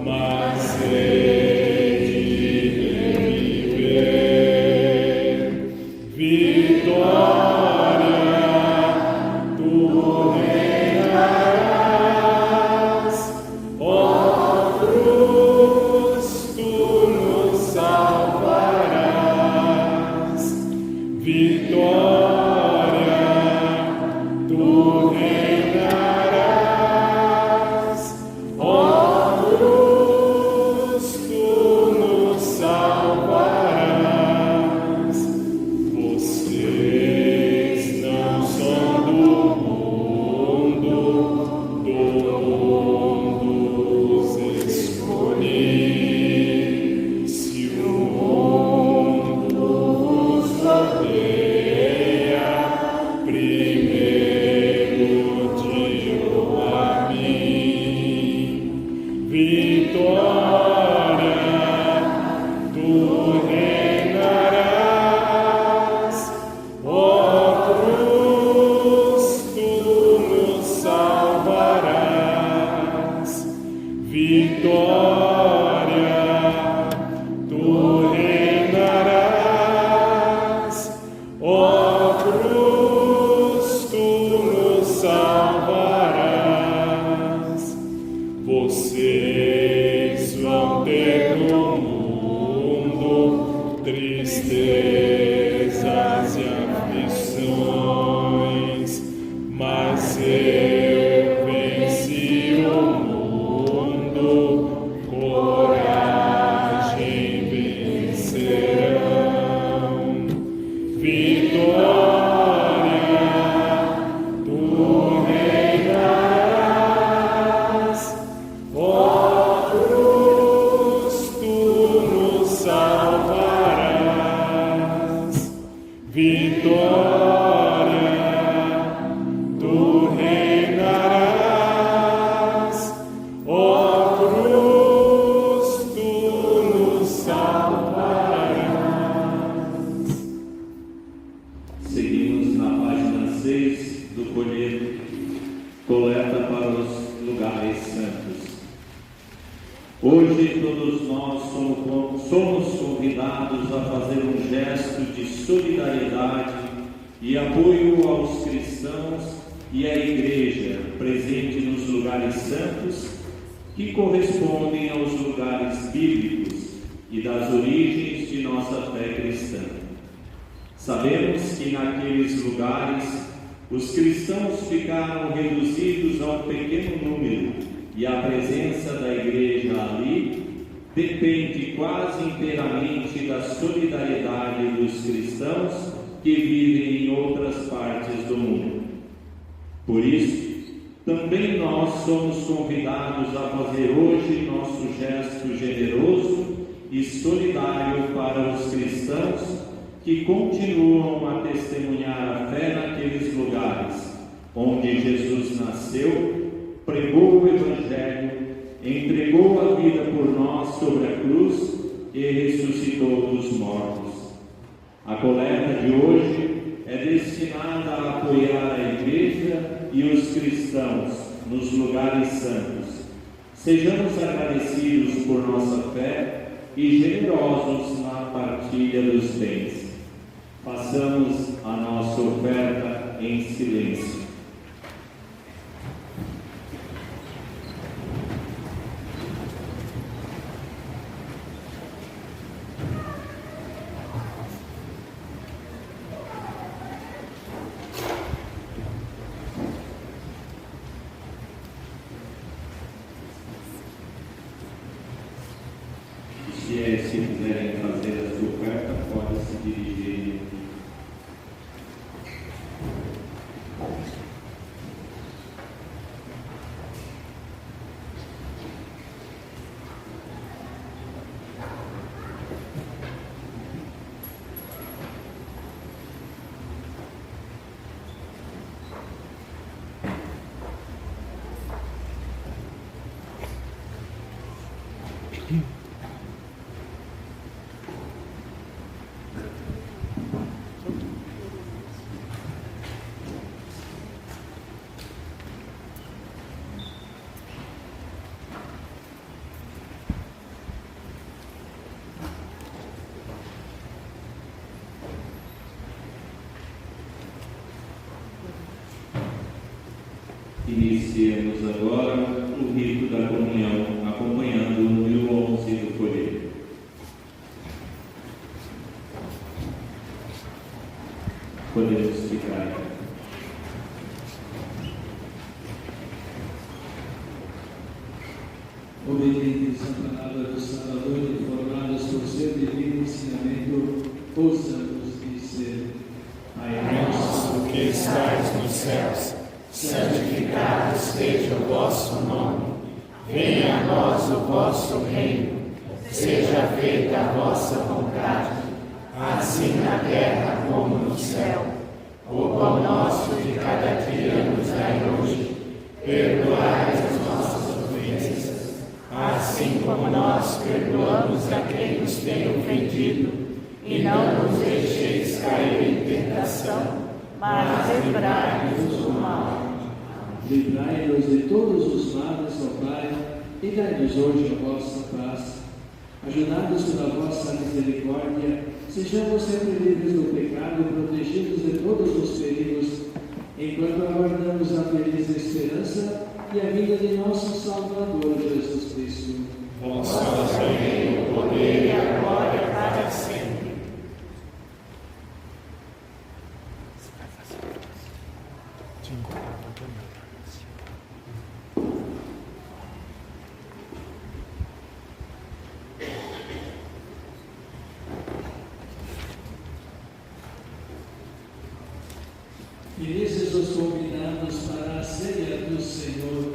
mas hei de reviver. Vitória, tu reinarás, ó cruz, tu nos salvarás. Vitória, tu reinarás, ó cruz, tu nos salvarás. Vocês não são do mundo os escolhi. Se o mundo vos odeia, primeiro odiou a mim. Vitória, tu reinarás, ó cruz, tu nos salvarás. Vitória, tu reinarás, ó cruz, tu nos salvarás. Vocês vão ter no mundo tristezas e aflições, mas eu venci o mundo, coragem vencerão. Vitória, tu reinarás, ó cruz, tu nos salvarás. Vitória, tu reinarás, ó cruz, tu nos salvarás. Seguimos na página 6 do folheto, coleta para os lugares santos. Hoje todos nós somos convidados a fazer um gesto de solidariedade e apoio aos cristãos e à Igreja presente nos lugares santos, que correspondem aos lugares bíblicos e das origens de nossa fé cristã. Sabemos que naqueles lugares os cristãos ficaram reduzidos a um pequeno número e a presença da Igreja ali depende quase inteiramente da solidariedade dos cristãos que vivem em outras partes do mundo. Por isso, também nós somos convidados a fazer hoje nosso gesto generoso e solidário para os cristãos que continuam a testemunhar a fé naqueles lugares onde Jesus nasceu, pregou o Evangelho, entregou a vida por nós sobre a cruz e ressuscitou dos mortos. A coleta de hoje é destinada a apoiar a Igreja e os cristãos nos lugares santos. Sejamos agradecidos por nossa fé e generosos na partilha dos bens. Façamos a nossa oferta em silêncio. Iniciemos agora o rito da comunhão, acompanhando o número 11 do folheto. Podemos ficar. Obedientes à palavra do Salvador e formados por seu divino ensinamento, ouçamos dizer: Pai nosso que estais nos céus, santificado seja o vosso nome. Venha a nós o vosso reino. Seja feita a vossa vontade, assim na terra como no céu. O pão nosso de cada dia nos dai hoje. Perdoai as nossas ofensas, assim como nós perdoamos a quem nos tem ofendido. E não nos deixeis cair em tentação, mas livrai-nos do mal. Livrai-nos de todos os males, ó Pai, e dai-nos hoje a vossa paz. Ajudados pela vossa misericórdia, sejamos sempre livres do pecado, protegidos de todos os perigos, enquanto aguardamos a feliz esperança e a vida de nosso Salvador Jesus Cristo. Vosso reino, o poder e a glória para sempre. Felizes os convidados para a ceia do Senhor.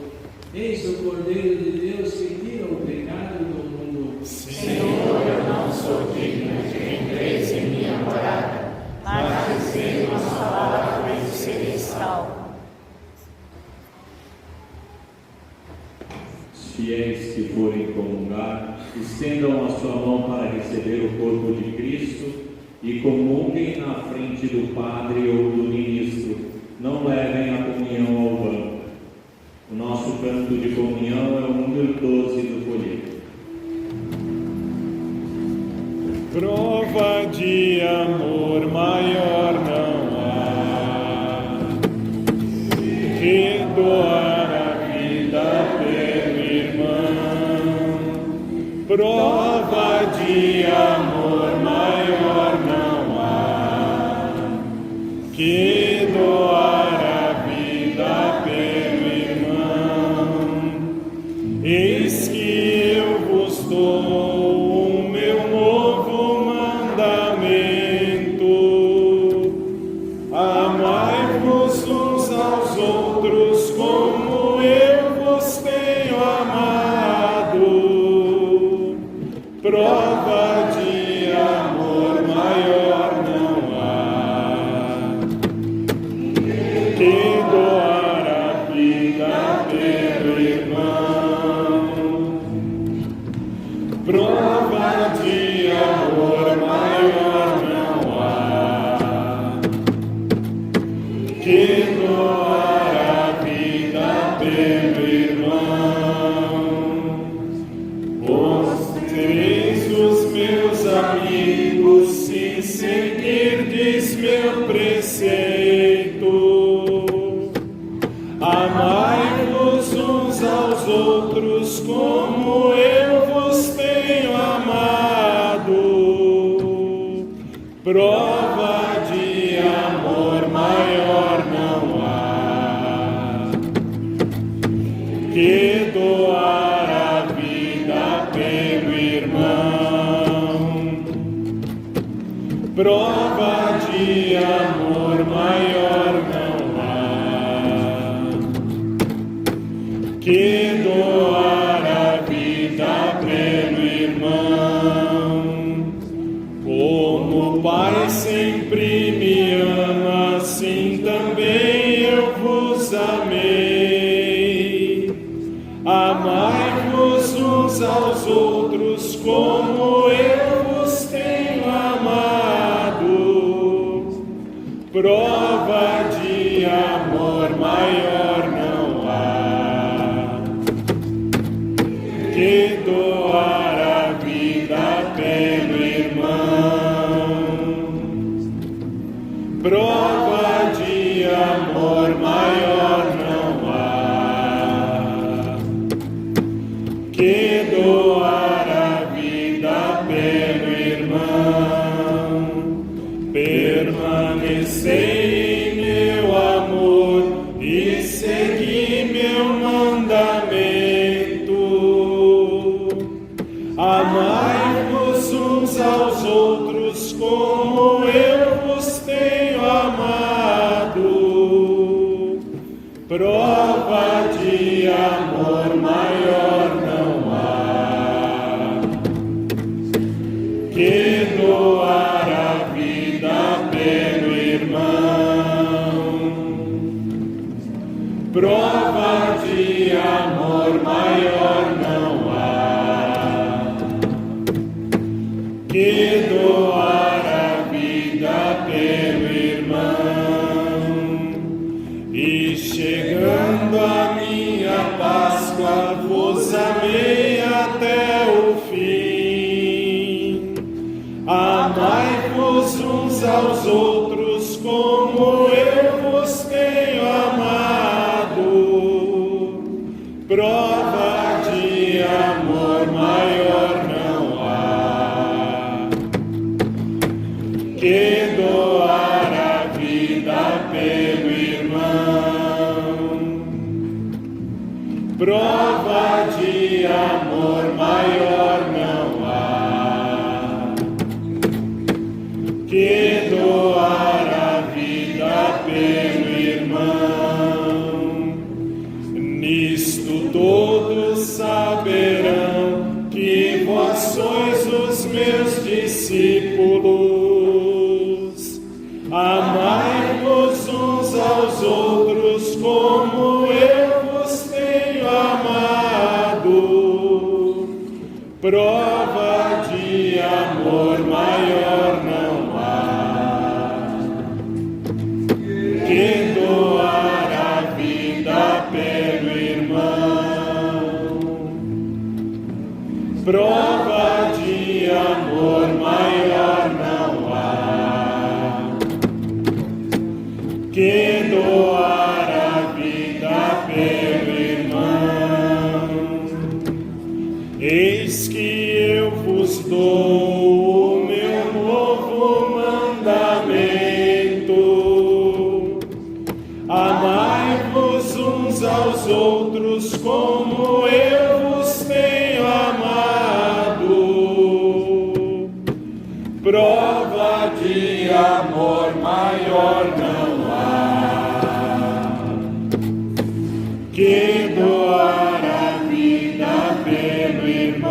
Eis o Cordeiro de Deus que tira o pecado do mundo. Senhor, eu não sou digno de que entreis em minha morada, mas dizei uma palavra e serei salvo. Os fiéis que forem comungar, estendam a sua mão para receber o corpo de Cristo e comunguem na frente do padre ou do ministro. Não levem a comunhão ao banco. O nosso canto de comunhão é o número 12 do folheto. Prova de amor maior não há que doar a vida pelo irmão. Prova de amor maior não há que doar a vida pelo irmão. Eis que eu vos dou o meu novo mandamento: amai-vos uns aos outros como eu vos tenho amado. Prova de amor maior não há que doar a vida pelo irmão. Prova de amor maior não há que doar a vida pelo irmão. Sereis os meus amigos se seguirdes meu preceito. Amai-vos uns aos outros como eu vos tenho amado. Prova de amor maior não há que doar a vida pelo irmão. Prova de amor maior não há que doar a vida pelo irmão. Como o Pai sempre me ama, assim também eu vos amei. Amai-vos uns aos outros como eu vos tenho amado. Prova de amor maior não há que doar a vida pelo irmão. Prova de amor maior não há Prova de amor maior não há que doar a vida pelo irmão. Prova de amor maior não há que doar a vida pelo irmão. E chegando a minha Páscoa, vos amei até o fim. Amai-vos uns aos outros como eu vos tenho amado. Prova de amor maior não há que doar a vida pelo irmão. Prova de amor maior não há que doar a vida pelo irmão. Nisto todos saberão que vós sois os meus discípulos. Amai-vos uns aos outros como eu vos tenho amado. Prova de amor maior não há que doar a vida pelo irmão. Prova de amor maior não há que doar a vida pelo irmão. Eis que eu vos dou o meu novo mandamento. Amai-vos uns aos outros como eu vos tenho amado. Prova de amor maior não há que doar a vida pelo irmão.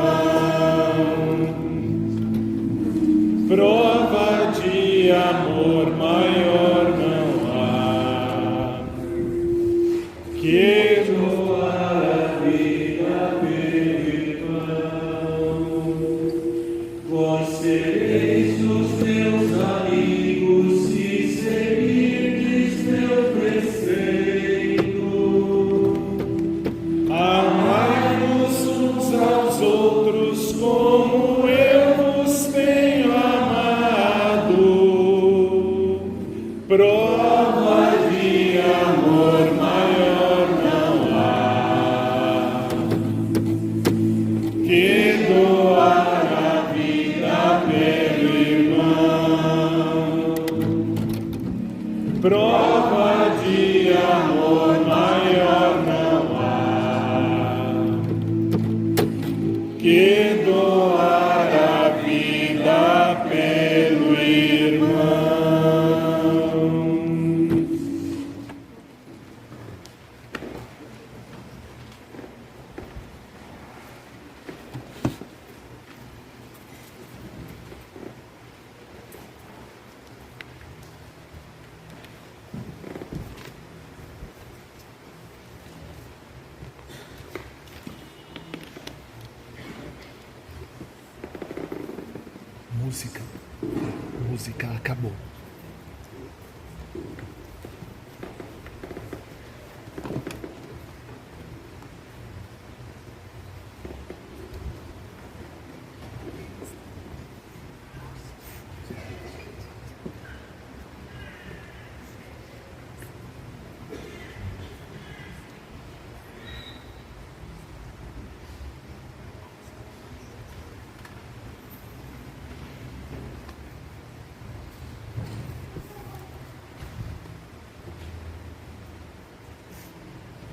Prova de amor maior não há que doar a vida pelo irmão. Vós sereis os meus amigos se seguirdes meu preceito. Amai-vos uns aos outros como eu vos tenho amado. Prova de amor maior não há que doar a vida pelo irmão. Prova de amor maior não há que doar a vida pelo irmão. Música acabou.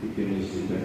Fiquemos de pé.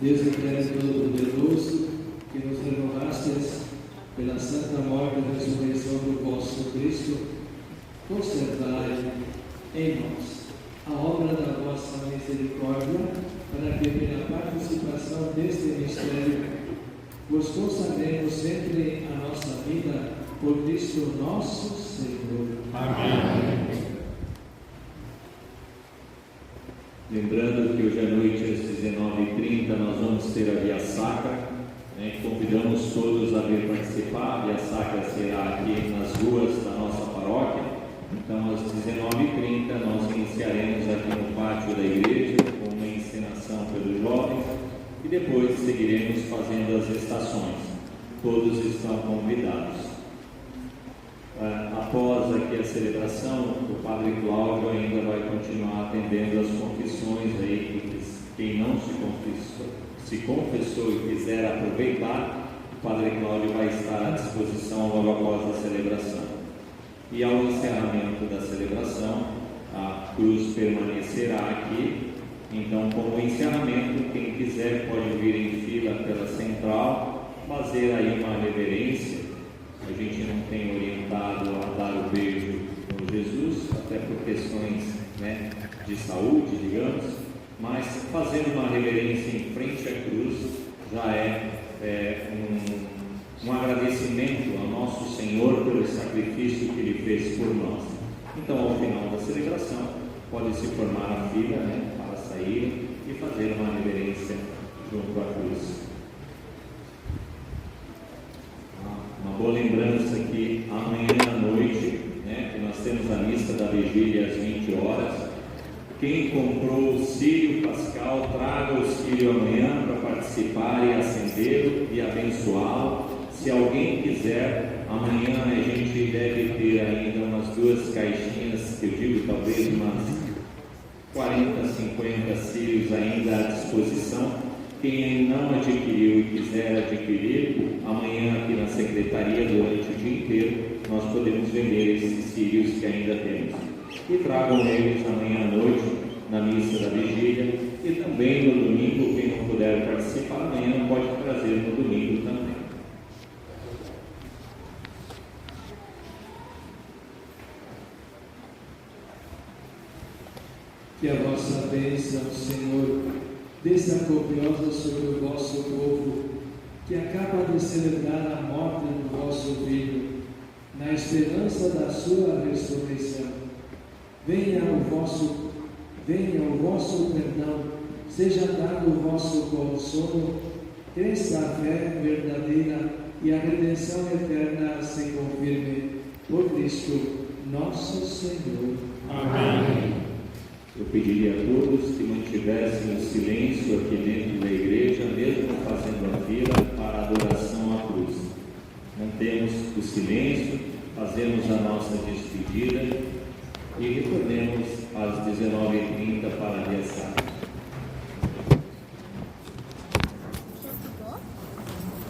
Deus eterno e todo-poderoso, que nos renovastes pela santa morte e ressurreição do vosso Cristo, conservai em nós a obra da vossa misericórdia, para que pela participação deste mistério vos consagremos sempre a nossa vida por Cristo nosso Senhor. Amém. Lembrando que hoje à noite, às 19h30, nós vamos ter a Via Sacra, né? Convidamos todos a vir participar. A Via Sacra será aqui nas ruas da nossa paróquia. Então, às 19h30, nós iniciaremos aqui no pátio da igreja com uma encenação pelos jovens e depois seguiremos fazendo as estações. Todos estão convidados. Após aqui a celebração, o Padre Cláudio ainda vai continuar atendendo as confissões aí, quem não se confessou e quiser aproveitar, o Padre Cláudio vai estar à disposição logo após a celebração. E ao encerramento da celebração, a cruz permanecerá aqui. Então, como encerramento, quem quiser pode vir em fila pela central, fazer aí uma reverência. A gente não tem orientado a dar o beijo com Jesus, até por questões, né, de saúde, digamos, mas fazendo uma reverência em frente à cruz já é um agradecimento ao nosso Senhor pelo sacrifício que Ele fez por nós. Então, ao final da celebração, pode se formar a fila, né, para sair e fazer uma reverência junto à cruz. Uma boa lembrança que amanhã à noite, né, que nós temos a missa da vigília às 20 horas. Quem comprou o círio pascal, traga o círio amanhã para participar e acendê-lo e abençoá-lo. Se alguém quiser, amanhã a gente deve ter ainda umas 2 caixinhas, que eu digo talvez umas 40, 50 círios ainda à disposição. Quem não adquiriu e quiser adquirir, amanhã aqui na secretaria, durante o dia inteiro, nós podemos vender esses círios que ainda temos. E tragam eles amanhã à noite, na missa da vigília, e também no domingo, quem não puder participar amanhã, pode trazer no domingo também. Que a vossa bênção, Senhor, desça copiosa sobre o vosso povo, que acaba de celebrar a morte do vosso Filho, na esperança da sua ressurreição. Venha o vosso perdão, seja dado o vosso consolo, cresça a fé verdadeira e a redenção eterna se confirme. Por Cristo nosso Senhor. Amém. Eu pediria a todos que mantivessem o silêncio aqui dentro da igreja, mesmo fazendo a fila para a adoração à cruz. Mantemos o silêncio, fazemos a nossa despedida e retornemos às 19h30 para a Via Sacra.